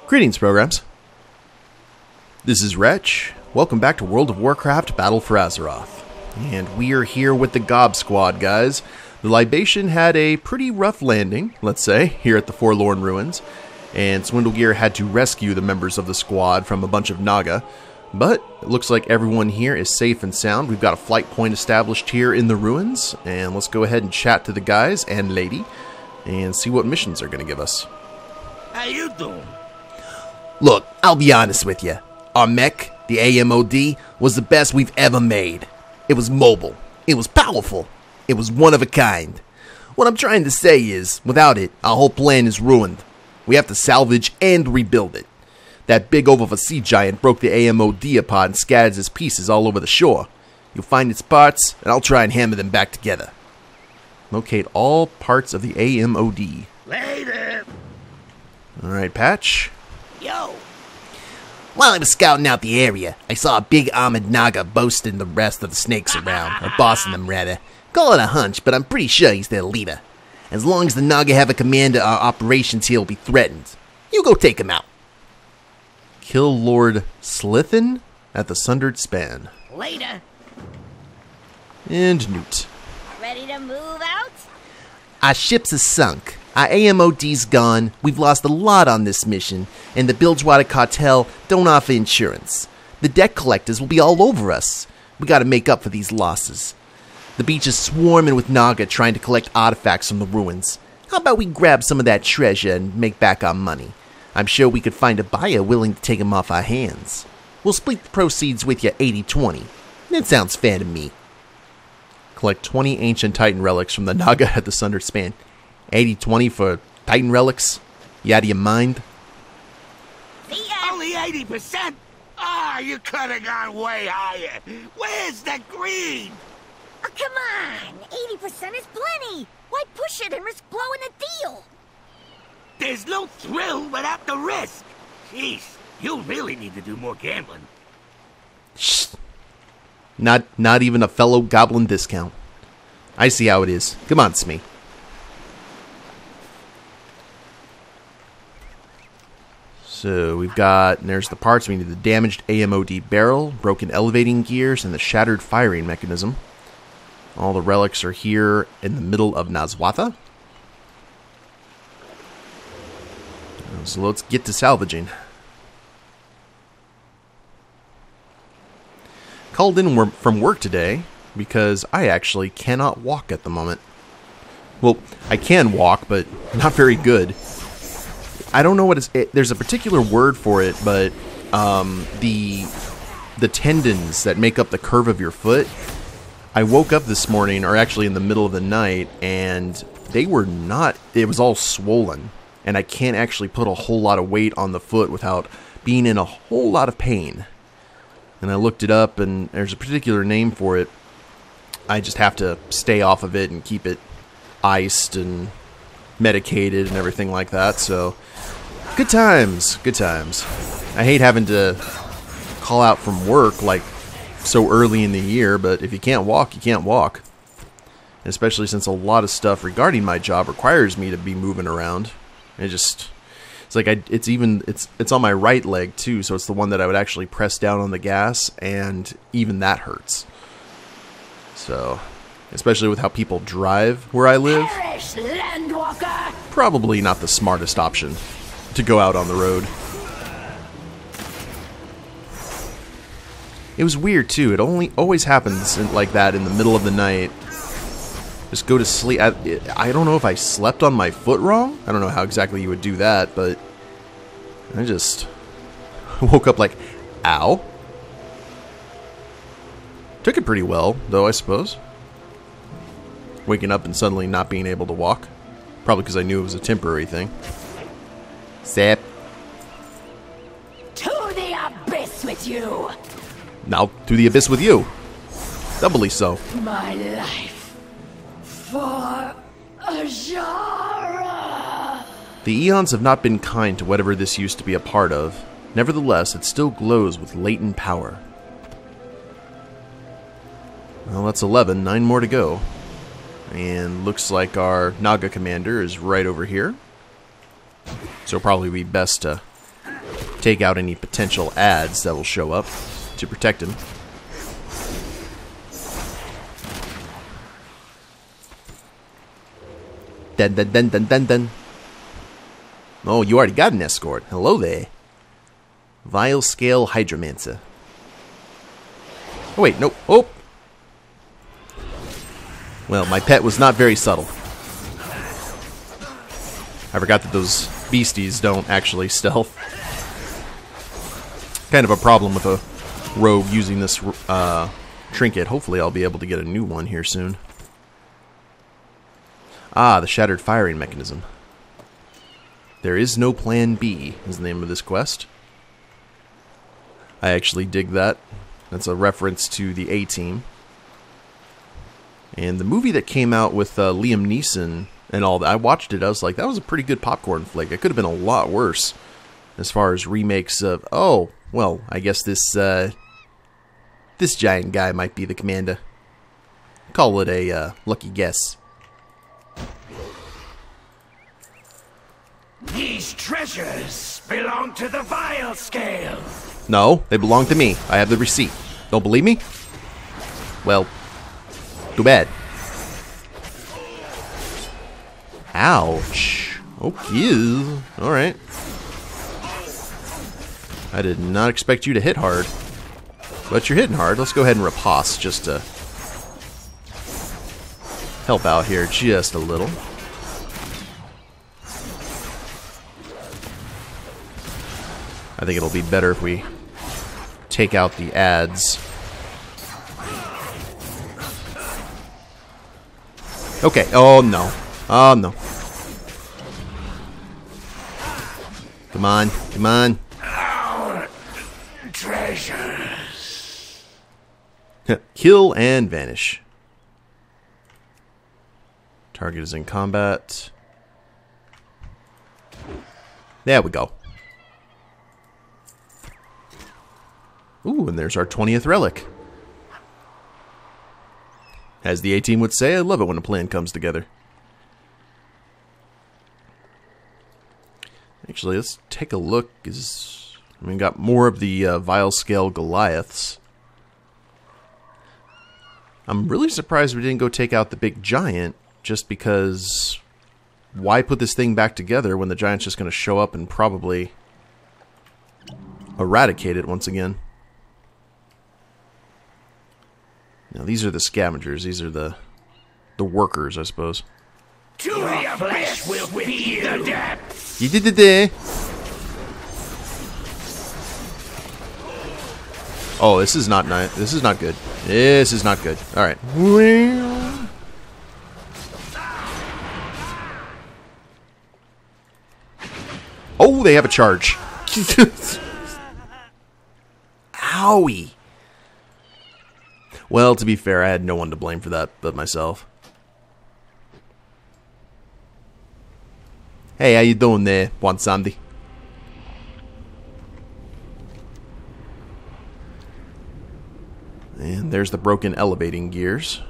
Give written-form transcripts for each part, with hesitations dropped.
Greetings, programs. This is Wretch. Welcome back to World of Warcraft Battle for Azeroth. And we are here with the Gob Squad, guys. The Libation had a pretty rough landing, let's say, here at the Forlorn Ruins. And Swindlegear had to rescue the members of the squad from a bunch of naga. But it looks like everyone here is safe and sound. We've got a flight point established here in the ruins. And let's go ahead and chat to the guys and lady and see what missions are going to give us. How you doing? Look, I'll be honest with you. Our mech, the A.M.O.D, was the best we've ever made. It was mobile. It was powerful. It was one of a kind. What I'm trying to say is, without it, our whole plan is ruined. We have to salvage and rebuild it. That big oaf of a sea giant broke the A.M.O.D apart and scattered its pieces all over the shore. You'll find its parts, and I'll try and hammer them back together. Locate all parts of the A.M.O.D. Later. Alright, Patch. Yo. While I was scouting out the area, I saw a big armored naga boasting the rest of the snakes around, or bossing them rather. Call it a hunch, but I'm pretty sure he's their leader. As long as the naga have a commander, our operations here will be threatened. You go take him out. Kill Lord Slithin at the Sundered Span. Later. And Newt. Ready to move out? Our ships are sunk. Our A.M.O.D's gone. We've lost a lot on this mission, and the Bilgewater Cartel don't offer insurance. The debt collectors will be all over us. We gotta make up for these losses. The beach is swarming with naga trying to collect artifacts from the ruins. How about we grab some of that treasure and make back our money? I'm sure we could find a buyer willing to take them off our hands. We'll split the proceeds with you 80-20. That sounds fair to me. Collect 20 ancient Titan relics from the naga at the Sundered Span. 80-20 for Titan relics? You out of your mind? Only 80%? Ah, you could have gone way higher. Where's the greed? Oh, come on! 80% is plenty! Why push it and risk blowing the deal? There's no thrill without the risk. Jeez, you really need to do more gambling. Shh. Not even a fellow goblin discount. I see how it is. Come on, Smee. So we've got, and there's the parts. We need the damaged A.M.O.D barrel, broken elevating gears, and the shattered firing mechanism. All the relics are here in the middle of Nazwatha. So let's get to salvaging. Called in from work today because I actually cannot walk at the moment. Well, I can walk, but not very good. I don't know what there's a particular word for it, but the tendons that make up the curve of your foot. I woke up this morning, or actually in the middle of the night, and they were not. It was all swollen, and I can't actually put a whole lot of weight on the foot without being in a whole lot of pain. And I looked it up, and there's a particular name for it. I just have to stay off of it and keep it iced and medicated and everything like that. So good times, good times. I hate having to call out from work like so early in the year, but if you can't walk, you can't walk. Especially since a lot of stuff regarding my job requires me to be moving around. It's like it's on my right leg too, so it's the one that I would actually press down on the gas, and even that hurts. So, especially with how people drive where I live, probably not the smartest option to go out on the road. It was weird too. It always happens like that in the middle of the night. Just go to sleep. I don't know if I slept on my foot wrong. I don't know how exactly you would do that, but I just woke up like, ow. Took it pretty well, though, I suppose. Waking up and suddenly not being able to walk. Probably because I knew it was a temporary thing. Zap. To the abyss with you! Now, to the abyss with you. Doubly so. My life for Azara! The eons have not been kind to whatever this used to be a part of. Nevertheless, it still glows with latent power. Well, that's 11. 9 more to go. And looks like our Naga commander is right over here. So it'll probably be best to take out any potential ads that will show up to protect him. Dun dun dun dun dun dun. Oh, you already got an escort. Hello there. Vile Scale Hydromancer. Oh, wait, no. Oh! Well, my pet was not very subtle. I forgot that those beasties don't actually stealth. Kind of a problem with a rogue using this trinket. Hopefully I'll be able to get a new one here soon. Ah, the Shattered Firing Mechanism. There is no Plan B is the name of this quest. I actually dig that. That's a reference to the A-Team. And the movie that came out with Liam Neeson and all that, I watched it, I was like, that was a pretty good popcorn flick. It could have been a lot worse as far as remakes of, oh, well, I guess this giant guy might be the commander. Call it a lucky guess. These treasures belong to the Vile Scale. No, they belong to me. I have the receipt. Don't believe me? Well, too bad. Ouch. Okay. Alright. I did not expect you to hit hard. But you're hitting hard. Let's go ahead and riposte just to help out here just a little. I think it'll be better if we take out the ads. Okay. Oh, no. Oh, no. Come on. Come on. Our treasures. Kill and vanish. Target is in combat. There we go. Ooh, and there's our 20th relic. As the A-Team would say, I love it when a plan comes together. Actually, let's take a look. We got more of the Vile Scale Goliaths. I'm really surprised we didn't go take out the big giant, just because why put this thing back together when the giant's just going to show up and probably eradicate it once again. Now, these are the scavengers. These are the workers, I suppose. To the flesh will be the depths. You did it there. Oh, this is not nice. This is not good. This is not good. All right. Oh, they have a charge. Owie. Well, to be fair, I had no one to blame for that but myself. Hey, how you doing there, Juan Sandy? And there's the broken elevating gears.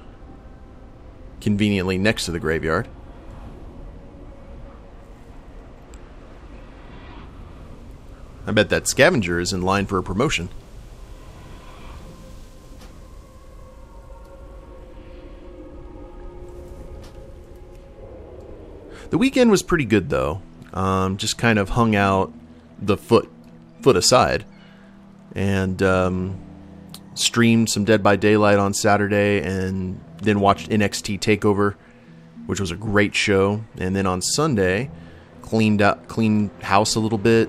Conveniently next to the graveyard. I bet that scavenger is in line for a promotion. The weekend was pretty good, though. Just kind of hung out the foot aside. And streamed some Dead by Daylight on Saturday, and then watched NXT TakeOver, which was a great show. And then on Sunday, cleaned house a little bit.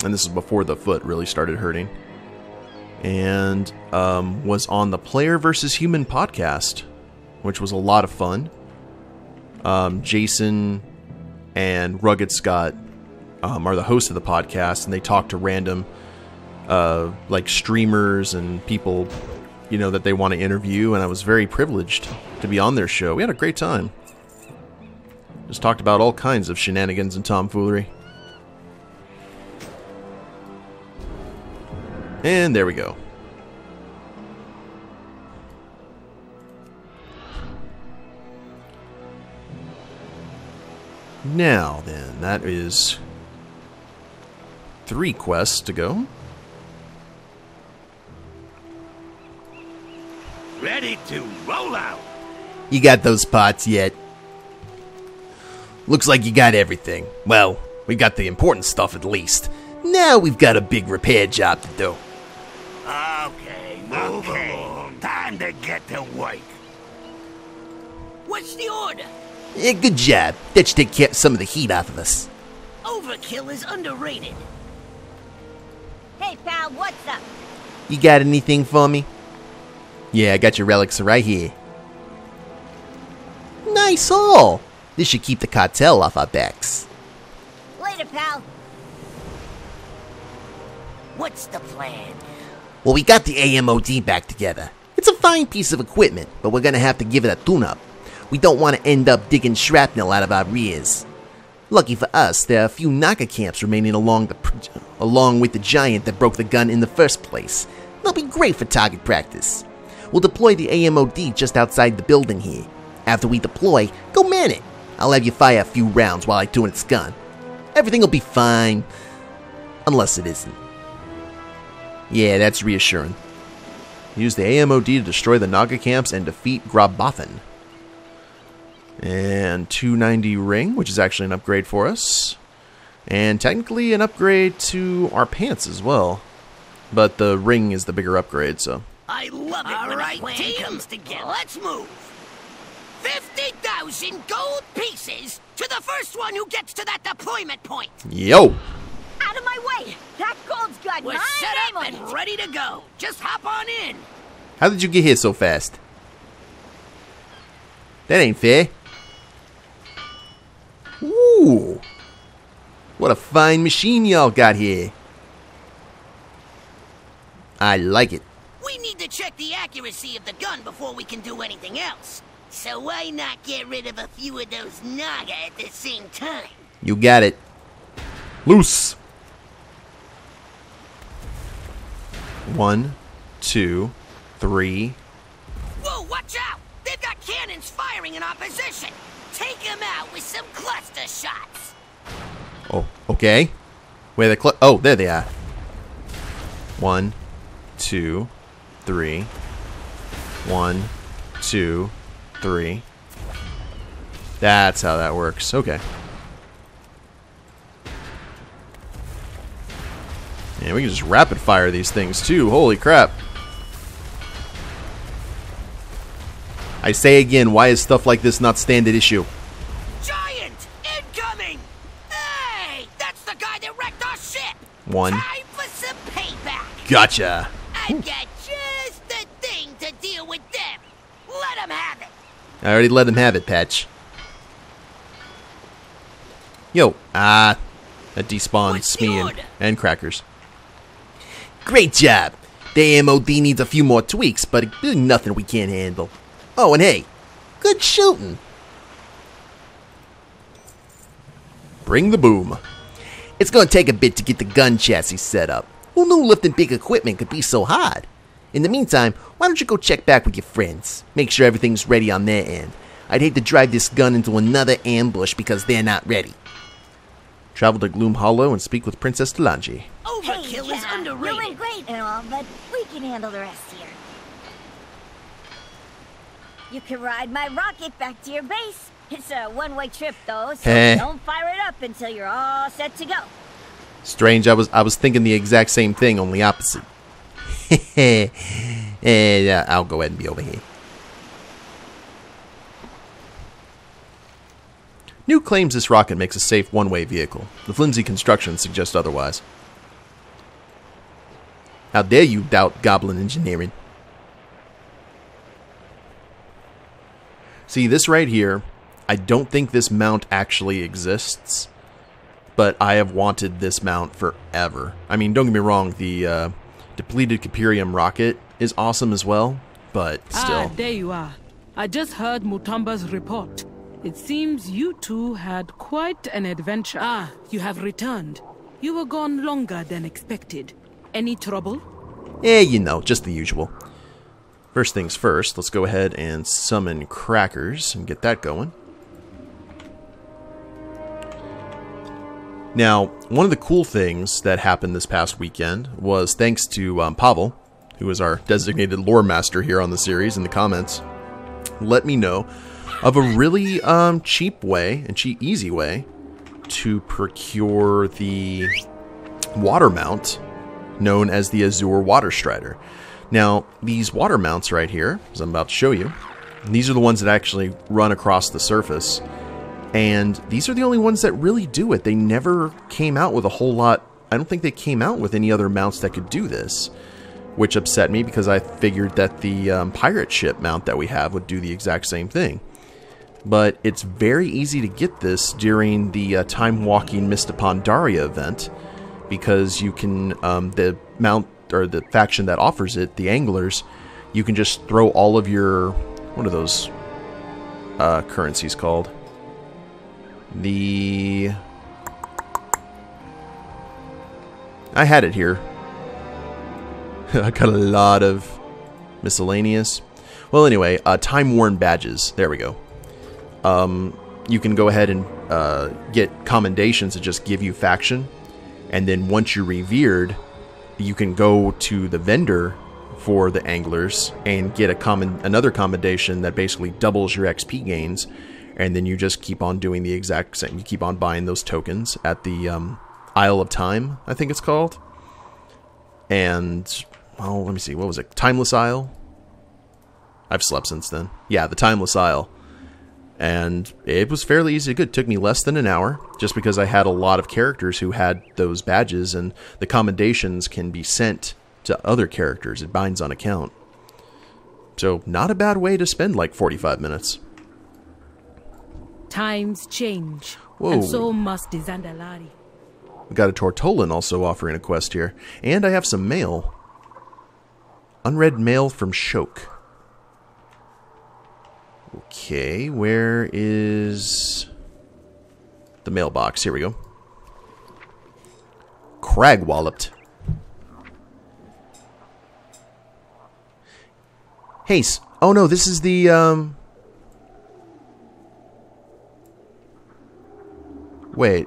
And this is before the foot really started hurting. And was on the Player vs. Human podcast, which was a lot of fun. Jason and Rugged Scott are the hosts of the podcast, and they talk to random like streamers and people, you know, that they want to interview, and I was very privileged to be on their show. We had a great time. Just talked about all kinds of shenanigans and tomfoolery. And there we go. Now then, that is 3 quests to go. Ready to roll out. You got those parts yet? Looks like you got everything. Well, we got the important stuff at least. Now we've got a big repair job to do. Okay, move along. Time to get to work. What's the order? Good job. That should take some of the heat off of us. Overkill is underrated. Hey, pal, what's up? You got anything for me? Yeah, I got your relics right here. Nice haul. This should keep the cartel off our backs. Later, pal. What's the plan? Well, we got the A.M.O.D back together. It's a fine piece of equipment, but we're gonna have to give it a tune-up. We don't want to end up digging shrapnel out of our rears. Lucky for us, there are a few naga camps remaining along with the giant that broke the gun in the first place. They'll be great for target practice. We'll deploy the A.M.O.D just outside the building here. After we deploy, go man it. I'll have you fire a few rounds while I tune its gun. Everything will be fine. Unless it isn't. Yeah, that's reassuring. Use the A.M.O.D to destroy the naga camps and defeat Grabothan. And 290 ring, which is actually an upgrade for us. And technically an upgrade to our pants as well. But the ring is the bigger upgrade, so... I love it when a plan comes together. Let's move. 50,000 gold pieces to the first one who gets to that deployment point. Yo! Out of my way! That gold's got We're my set name up on and it! ready to go. Just hop on in. How did you get here so fast? That ain't fair. Ooh! What a fine machine y'all got here. I like it. We need to check the accuracy of the gun before we can do anything else. So why not get rid of a few of those naga at the same time? You got it. Loose! 1, 2, 3. Whoa, watch out! They've got cannons firing in our position. Take them out with some cluster shots. Oh, okay. Where the oh, there they are. 1, 2, 3. 1, 2, 3. That's how that works. Okay. And we can just rapid fire these things too. Holy crap. I say again, why is stuff like this not standard issue? Giant! Incoming! Hey! That's the guy that wrecked our ship! 1. Time for some payback! Gotcha. I've got just the thing to deal with them. Let them have it. I already let them have it, Patch. Yo, that despawned What's the Smee order? and crackers. Great job. The A.M.O.D needs a few more tweaks, but it's nothing we can't handle. Oh, and hey, good shooting. Bring the boom. It's gonna take a bit to get the gun chassis set up. Who knew lifting big equipment could be so hard? In the meantime, why don't you go check back with your friends? Make sure everything's ready on their end. I'd hate to drive this gun into another ambush because they're not ready. Travel to Gloom Hollow and speak with Princess Delange. Overkill is You're underrated. doing great and all, but we can handle the rest here. You can ride my rocket back to your base. It's a one-way trip, though, so don't fire it up until you're all set to go. Strange, I was thinking the exact same thing, only opposite. I'll go ahead and be over here. New claims this rocket makes a safe one-way vehicle. The flimsy construction suggests otherwise. How dare you doubt Goblin engineering? See, this right here, I don't think this mount actually exists, but I have wanted this mount forever. I mean, don't get me wrong, the depleted Caperium rocket is awesome as well, but still. Ah, there you are. I just heard Mutamba's report. It seems you two had quite an adventure. Ah, you have returned. You were gone longer than expected. Any trouble? You know, just the usual. First things first, let's go ahead and summon crackers and get that going. Now, one of the cool things that happened this past weekend was thanks to Pavel, who is our designated lore master here on the series, in the comments, let me know of a really cheap way and easy way to procure the water mount known as the Azure Water Strider. Now, these water mounts right here, as I'm about to show you, these are the ones that actually run across the surface. And these are the only ones that really do it. They never came out with a whole lot. I don't think they came out with any other mounts that could do this, which upset me because I figured that the pirate ship mount that we have would do the exact same thing. But it's very easy to get this during the Time Walking Mist Upon Daria event, because you can, the mount, or the faction that offers it, the Anglers, you can just throw all of your, what are those currencies called? I had it here. I got a lot of miscellaneous. Well, anyway, time-worn badges. There we go. You can go ahead and get commendations that just give you faction. And then once you're revered, you can go to the vendor for the Anglers and get another commendation that basically doubles your XP gains. And then you just keep on doing the exact same. You keep on buying those tokens at the Isle of Time, I think it's called. And, well, let me see. What was it? Timeless Isle? I've slept since then. Yeah, the Timeless Isle. And it was fairly easy to get. It took me less than an hour, just because I had a lot of characters who had those badges, and the commendations can be sent to other characters. It binds on account. So, not a bad way to spend like 45 minutes. Times change, Whoa. and so must the Zandalari. We got a Tortolan also offering a quest here. And I have some mail. Unread mail from Shok. Okay, where is the mailbox? Here we go. Crag walloped. Hey, oh no, this is the, wait.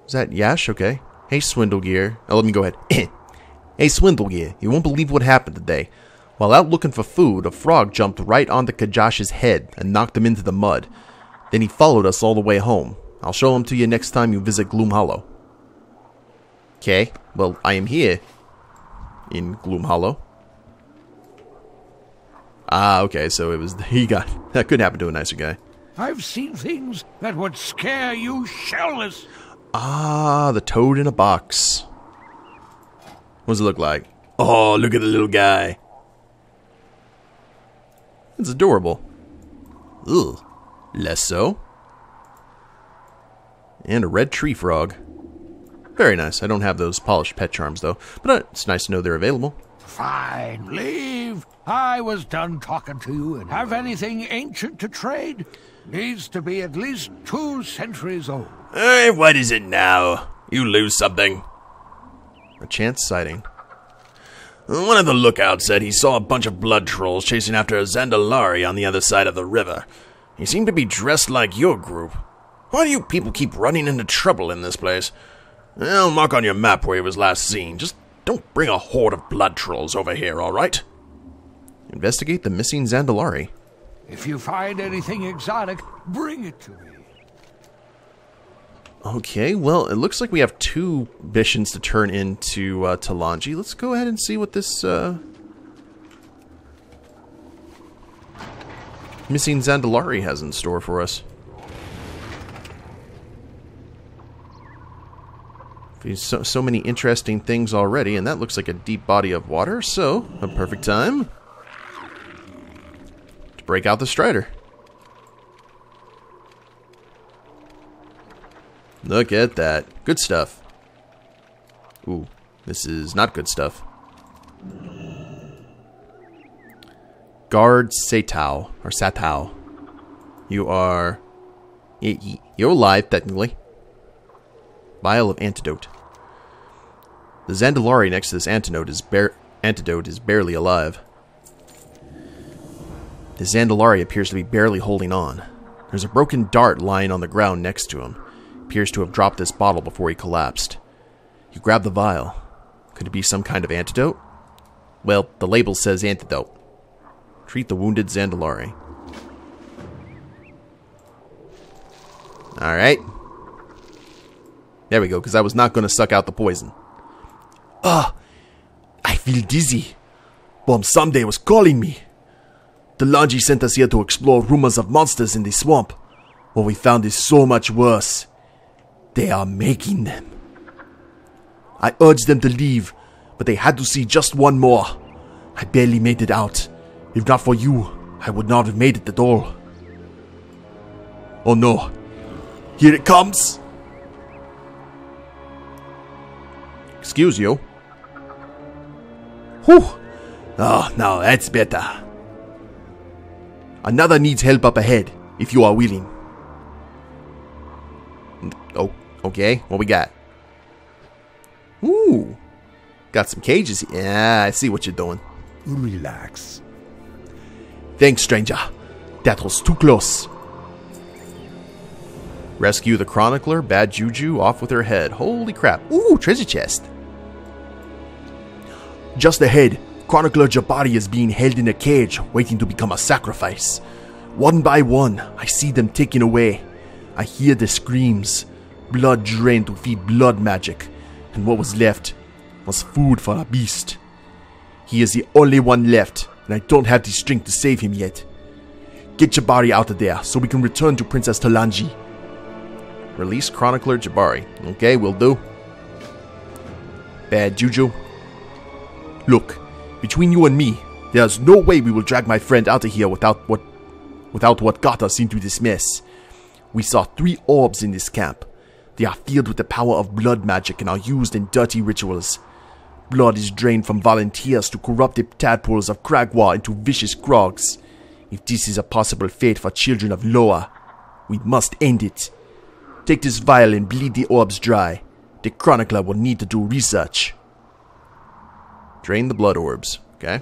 Is that Yash? Okay. Hey, Swindlegear. Oh, let me go ahead. Hey, Swindlegear, you won't believe what happened today. While out looking for food, a frog jumped right onto Kajash's head and knocked him into the mud. Then he followed us all the way home. I'll show him to you next time you visit Gloom Hollow. Okay, well, I am here. In Gloom Hollow. Ah, okay, so it was, that could happen to a nicer guy. I've seen things that would scare you shellless. Ah, the toad in a box. What does it look like? Oh, look at the little guy. It's adorable. Ugh. Less so. And a red tree frog. Very nice. I don't have those polished pet charms, though. But it's nice to know they're available. Fine, leave. I was done talking to you, and have anything ancient to trade? Needs to be at least 2 centuries old. Hey, what is it now? You lose something. A chance sighting. One of the lookouts said he saw a bunch of blood trolls chasing after a Zandalari on the other side of the river. He seemed to be dressed like your group. Why do you people keep running into trouble in this place? I'll mark on your map where he was last seen. Just don't bring a horde of blood trolls over here, alright? Investigate the missing Zandalari. If you find anything exotic, bring it to me. Okay, well, it looks like we have 2 missions to turn into Talanji. Let's go ahead and see what this missing Zandalari has in store for us. So many interesting things already, and that looks like a deep body of water, so a perfect time to break out the Strider. Look at that. Good stuff. Ooh, this is not good stuff. Guard Satao, or Satao. You're alive, technically. Vial of Antidote. The Zandalari next to this antidote is barely alive. The Zandalari appears to be barely holding on. There's a broken dart lying on the ground next to him. He appears to have dropped this bottle before he collapsed. You grab the vial. Could it be some kind of antidote? Well, the label says antidote. Treat the wounded Zandalari. Alright. There we go, because I was not going to suck out the poison. I feel dizzy. Bomb someday was calling me. The Lanji sent us here to explore rumors of monsters in the swamp. What we found is so much worse. They are making them. I urged them to leave, but they had to see just one more. I barely made it out. If not for you, I would not have made it at all. Oh no. Here it comes. Excuse you. Whew. Oh, now that's better. Another needs help up ahead, if you are willing. Oh, okay. What we got? Ooh. Got some cages. Yeah, I see what you're doing. Relax. Thanks, stranger. That was too close. Rescue the Chronicler. Bad juju. Off with her head. Holy crap. Ooh, treasure chest. Just ahead, Chronicler Jabari is being held in a cage, waiting to become a sacrifice. One by one, I see them taken away. I hear the screams. Blood drained to feed blood magic, and what was left was food for a beast. He is the only one left, and I don't have the strength to save him yet. Get Jabari out of there, so we can return to Princess Talanji. Release Chronicler Jabari. Okay, will do. Bad juju. Look, between you and me, there's no way we will drag my friend out of here without what got us into this mess. We saw 3 orbs in this camp. They are filled with the power of blood magic and are used in dirty rituals. Blood is drained from volunteers to corrupted tadpoles of Kragwa into vicious krogs. If this is a possible fate for children of Loa, we must end it. Take this vial and bleed the orbs dry. The Chronicler will need to do research. Drain the blood orbs. Okay.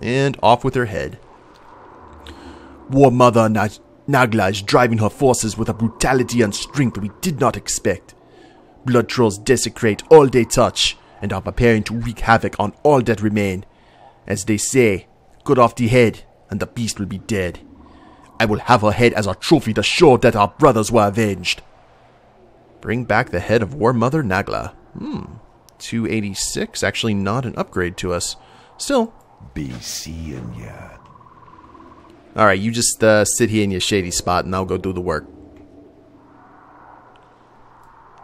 And off with her head. War Mother Nagla is driving her forces with a brutality and strength we did not expect. Blood trolls desecrate all they touch and are preparing to wreak havoc on all that remain. As they say, cut off the head and the beast will be dead. I will have her head as a trophy to show that our brothers were avenged. Bring back the head of War Mother Nagla. 286. Actually not an upgrade to us. Still. Be seeing ya. Alright, you just sit here in your shady spot and I'll go do the work.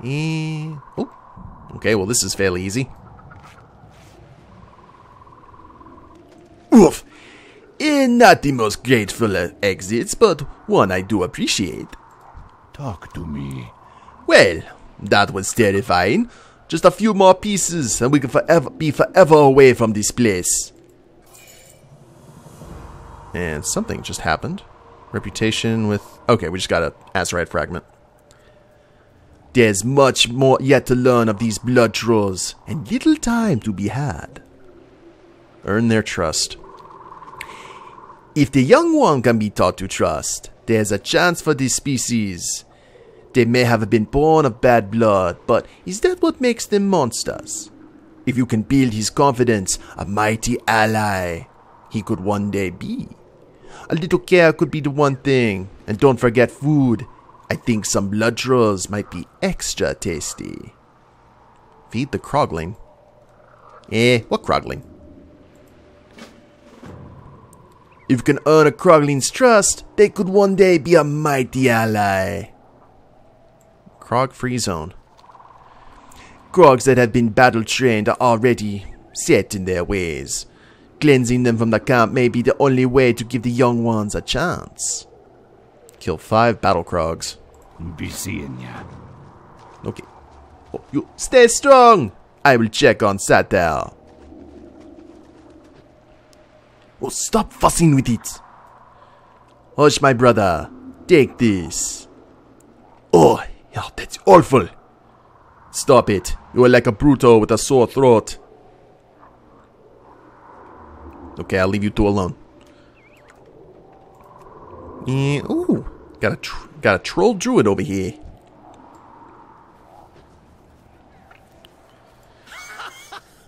Oh. Okay, well this is fairly easy. Oof. Not the most grateful exits, but one I do appreciate. Talk to me. Well, that was terrifying. Just a few more pieces and we can be forever away from this place. And something just happened. Reputation with... Okay, we just got a Azerite fragment. There's much more yet to learn of these blood trolls, and little time to be had. Earn their trust. If the young one can be taught to trust, there's a chance for this species. They may have been born of bad blood, but is that what makes them monsters? If you can build his confidence, a mighty ally, he could one day be. A little care could be the one thing, and don't forget food. I think some blood trolls might be extra tasty. Feed the Krogling. What Krogling? If you can earn a Krogling's trust, they could one day be a mighty ally. Krog free zone. Krogs that have been battle trained are already set in their ways. Cleansing them from the camp may be the only way to give the young ones a chance. Kill 5 battle Krogs. Be seeing ya. Okay. Oh, you stay strong. I will check on Satel. Oh, stop fussing with it. Hush, my brother. Take this. Oh, yeah, that's awful. Stop it. You are like a Bruto with a sore throat. Okay, I'll leave you two alone. Ooh, Got a troll druid over here.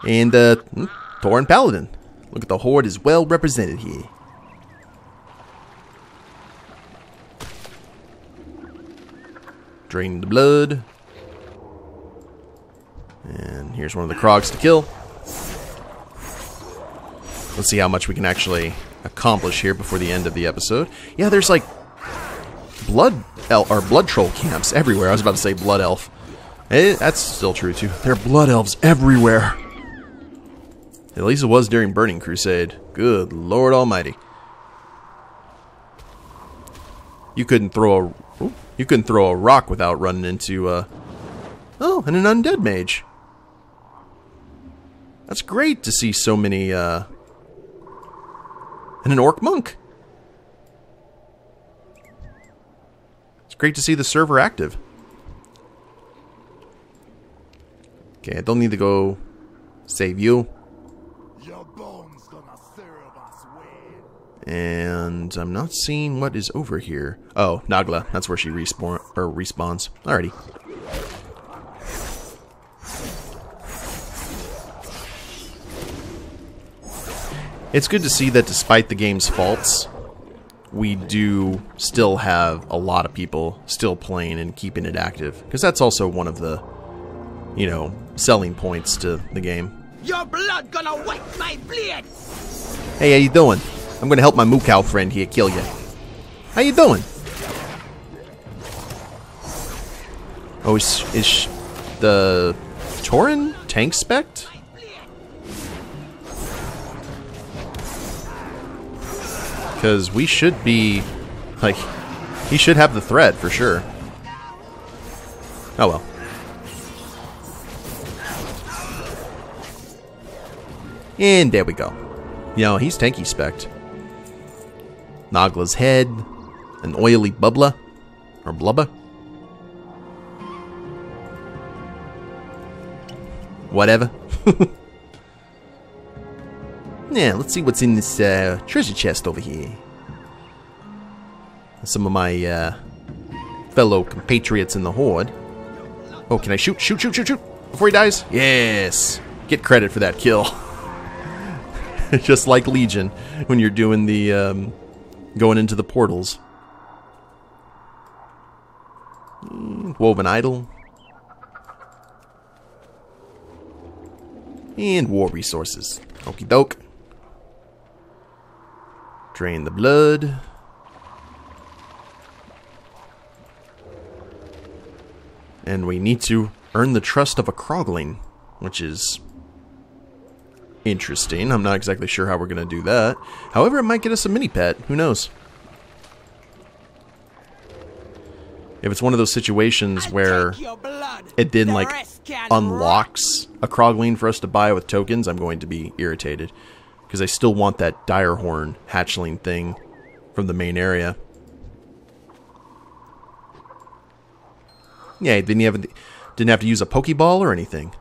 And Thorin Paladin. Look at the horde is well represented here. Drain the blood. And here's one of the Krogs to kill. Let's see how much we can actually accomplish here before the end of the episode. Yeah, there's like blood troll camps everywhere. I was about to say blood elf. That's still true too. There are blood elves everywhere. At least it was during Burning Crusade. Good Lord Almighty. You couldn't throw a rock without running into and an undead mage. That's great to see so many and an orc monk. It's great to see the server active. Okay, I don't need to go save you. And I'm not seeing what is over here. Oh, Nagla. That's where she respawns. Alrighty. It's good to see that despite the game's faults, we do still have a lot of people still playing and keeping it active. Because that's also one of the, you know, selling points to the game. Your blood gonna wet my blade! Hey, how you doing? I'm gonna help my moo cow friend here kill you. How you doing? Oh, is the Tauren tank spect? Because we should be, like, he should have the thread for sure. Oh well. And there we go. You know, he's tanky spect. Nagla's head, an oily bubbler, or blubber. Whatever. Yeah, let's see what's in this treasure chest over here. Some of my fellow compatriots in the horde. Oh, can I shoot before he dies? Yes! Get credit for that kill. Just like Legion, when you're doing the going into the portals. Woven Idol. And war resources. Okie doke. Drain the blood. And we need to earn the trust of a Krogling, which is interesting. I'm not exactly sure how we're going to do that. However, it might get us a mini pet. Who knows? If it's one of those situations where it then like unlocks a Krogling for us to buy with tokens, I'm going to be irritated. Because I still want that Direhorn hatchling thing from the main area. Yeah, didn't have to use a Pokeball or anything.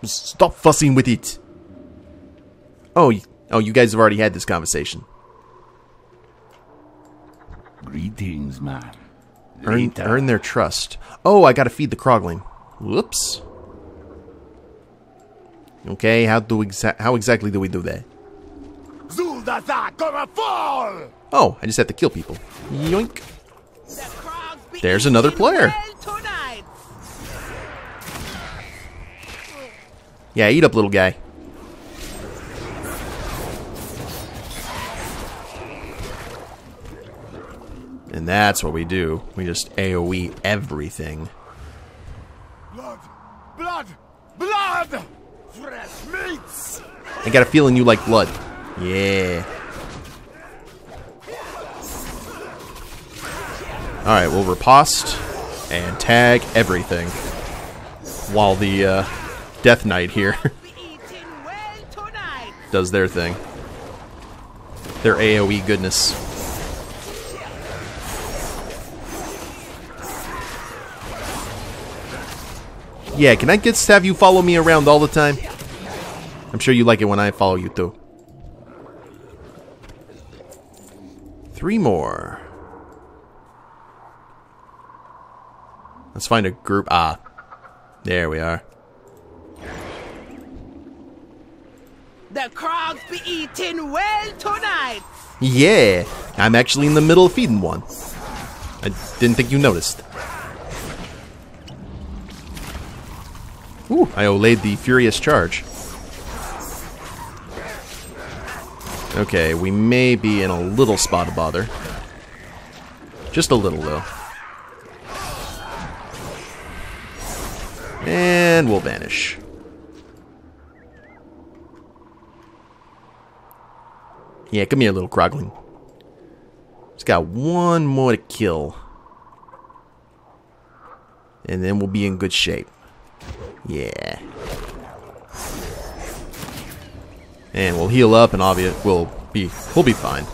Stop fussing with it. Oh, you guys have already had this conversation. Greetings, man. Earn their trust. Oh, I gotta feed the Krogling. Whoops. Okay, how exactly do we do that? Oh, I just have to kill people. Yoink. There's another player. Yeah, eat up, little guy. And that's what we do. We just AoE everything. Blood! Blood! Blood! Fresh meats! I got a feeling you like blood. Yeah. Alright, we'll riposte and tag everything. While the Death Knight here does their thing. Their AoE goodness. Yeah, can I just have you follow me around all the time? I'm sure you like it when I follow you too. 3 more. Let's find a group. Ah, there we are. The crogs be eating well tonight. Yeah, I'm actually in the middle of feeding one. I didn't think you noticed. Ooh, I olayed the furious charge. Okay, we may be in a little spot of bother. Just a little, though. And we'll vanish. Yeah, come here, little Krogling. Just got one more to kill. And then we'll be in good shape. Yeah. And we'll heal up and we'll be fine.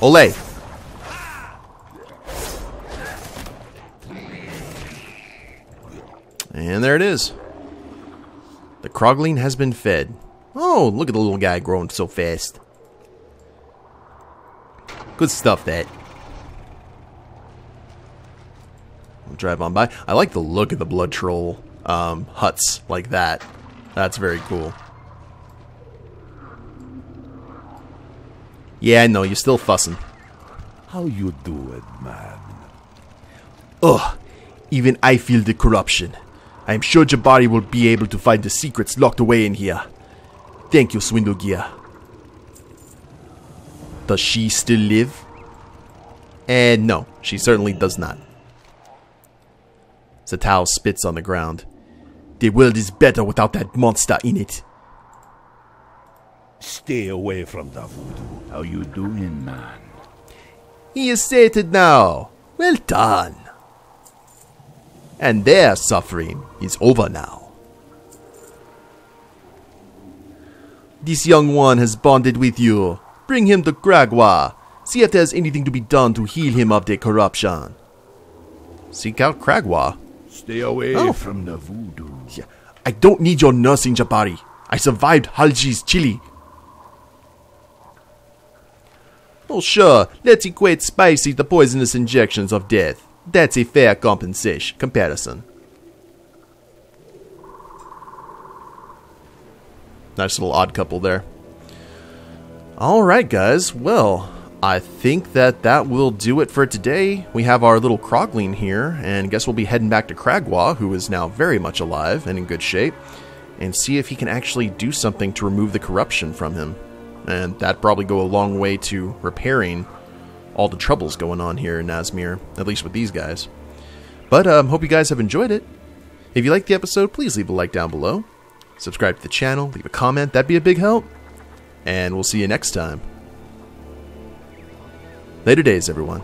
Ole! And there it is. The Krogling has been fed. Oh, look at the little guy growing so fast. Good stuff, that. We'll drive on by. I like the look of the blood troll huts like that. That's very cool. Yeah, I know, you're still fussing. How you do it, man? Ugh, even I feel the corruption. I am sure Jabari will be able to find the secrets locked away in here. Thank you, Swindlegear. Does she still live? No, she certainly does not. Zatao spits on the ground. The world is better without that monster in it. Stay away from the voodoo. How you doing, man? He is sated now. Well done. And their suffering is over now. This young one has bonded with you. Bring him to Kragwa. See if there's anything to be done to heal him of the corruption. Seek out Kragwa. Stay away from the voodoo. Yeah, I don't need your nursing, Jabari. I survived Halji's chili. Oh sure, let's equate spicy to poisonous injections of death. That's a fair comparison. Nice little odd couple there. Alright guys, well, I think that will do it for today. We have our little Krogling here, and guess we'll be heading back to Kragwa, who is now very much alive and in good shape, and see if he can actually do something to remove the corruption from him. And that'd probably go a long way to repairing all the troubles going on here in Nazmir, at least with these guys. But hope you guys have enjoyed it. If you liked the episode, please leave a like down below. Subscribe to the channel, leave a comment, that'd be a big help. And we'll see you next time. Later days, everyone.